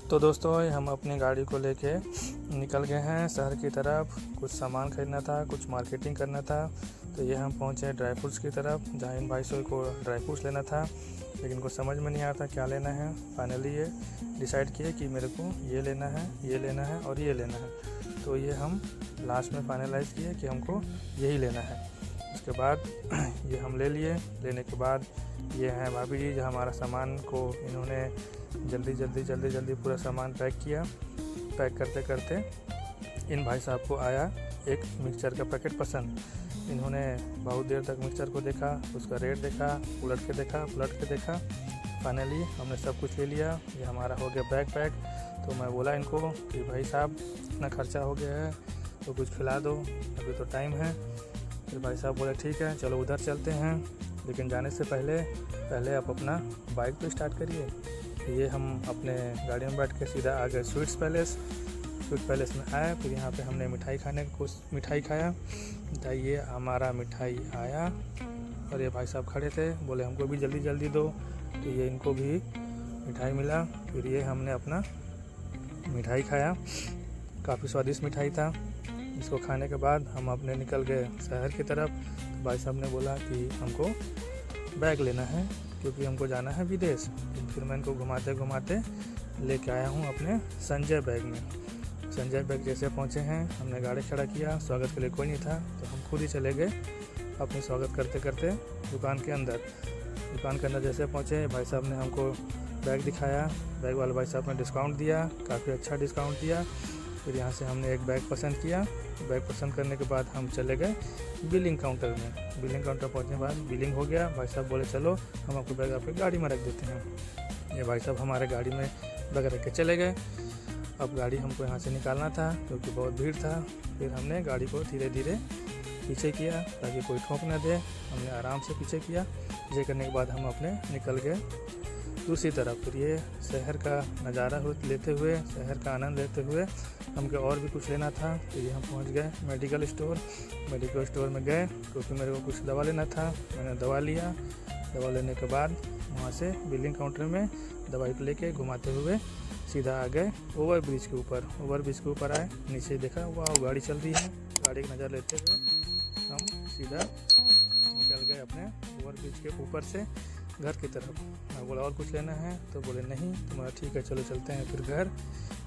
तो दोस्तों हम अपनी गाड़ी को लेके निकल गए हैं शहर की तरफ। कुछ सामान खरीदना था, कुछ मार्केटिंग करना था। तो ये हम पहुंचे ड्राई फ्रूट्स की तरफ, जहाँ इन भाई साहब को ड्राई फ्रूट्स लेना था, लेकिन कुछ समझ में नहीं आता क्या लेना है। फाइनली ये डिसाइड किए कि मेरे को ये लेना है, ये लेना है और ये लेना है। तो ये हम लास्ट में फाइनलाइज़ किए कि हमको यही लेना है। उसके बाद ये हम ले लिए। लेने के बाद ये हैं भाभी जी, जो हमारा सामान को इन्होंने जल्दी पूरा सामान पैक किया। पैक करते करते इन भाई साहब को आया एक मिक्सचर का पैकेट पसंद। इन्होंने बहुत देर तक मिक्सचर को देखा, उसका रेट देखा, उलट के देखा। फाइनली हमने सब कुछ ले लिया। ये हमारा हो गया बैग पैक। तो मैं बोला इनको कि भाई साहब इतना खर्चा हो गया है तो कुछ खिला दो, अभी तो टाइम है। फिर भाई साहब बोले ठीक है चलो उधर चलते हैं, लेकिन जाने से पहले आप अपना बाइक तो स्टार्ट करिए। ये हम अपने गाड़ी में बैठ के सीधा आ गए स्वीट पैलेस में आए। फिर यहाँ पे हमने मिठाई खाया। ये हमारा मिठाई आया और ये भाई साहब खड़े थे, बोले हमको भी जल्दी दो। तो ये इनको भी मिठाई मिला। फिर ये हमने अपना मिठाई खाया, काफ़ी स्वादिष्ट मिठाई था। इसको खाने के बाद हम अपने निकल गए शहर की तरफ। तो भाई साहब ने बोला कि हमको बैग लेना है क्योंकि हमको जाना है विदेश। फिर मैं इनको घुमाते लेके आया हूँ अपने संजय बैग में। संजय बैग जैसे पहुँचे हैं, हमने गाड़ी खड़ा किया। स्वागत के लिए कोई नहीं था तो हम खुद ही चले गए अपने स्वागत करते दुकान के अंदर जैसे पहुँचे, भाई साहब ने हमको बैग दिखाया। बैग वाले भाई साहब ने डिस्काउंट दिया, काफ़ी अच्छा डिस्काउंट दिया। फिर यहाँ से हमने एक बैग पसंद किया। बैग पसंद करने के बाद हम चले गए बिलिंग काउंटर में। बिलिंग काउंटर पहुँचने के बाद बिलिंग हो गया। भाई साहब बोले चलो हम आपको बैग आपकी गाड़ी में रख देते हैं। ये भाई साहब हमारे गाड़ी में बैग रख के चले गए। अब गाड़ी हमको यहाँ से निकालना था क्योंकि बहुत भीड़ था। फिर हमने गाड़ी को धीरे पीछे किया ताकि कोई ठोक ना दे। हमने आराम से पीछे किया। पीछे करने के बाद हम अपने निकल गए दूसरी तरफ। फिर ये शहर का नज़ारा लेते हुए, शहर का आनंद लेते हुए हमको और भी कुछ लेना था। तो ये हम पहुंच गए मेडिकल स्टोर में गए क्योंकि मेरे को कुछ दवा लेना था। मैंने दवा लिया। दवा लेने के बाद वहाँ से बिलिंग काउंटर में दवाई को लेके घुमाते हुए सीधा आ गए ओवर ब्रिज के ऊपर आए। नीचे देखा वाह गाड़ी चल रही है। गाड़ी की नज़र लेते हुए हम सीधा निकल गए अपने ओवर ब्रिज के ऊपर से घर की तरफ। मैं बोला और कुछ लेना है तो बोले नहीं। तो मैं ठीक है चलो चलते हैं फिर घर,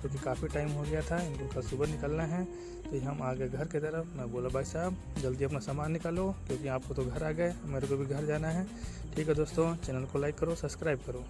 क्योंकि काफ़ी टाइम हो गया था, इनको कल सुबह निकलना है। तो हम आ गए घर की तरफ। मैं बोला भाई साहब जल्दी अपना सामान निकालो क्योंकि आपको तो घर आ गए, मेरे को भी घर जाना है। ठीक है दोस्तों, चैनल को लाइक करो, सब्सक्राइब करो।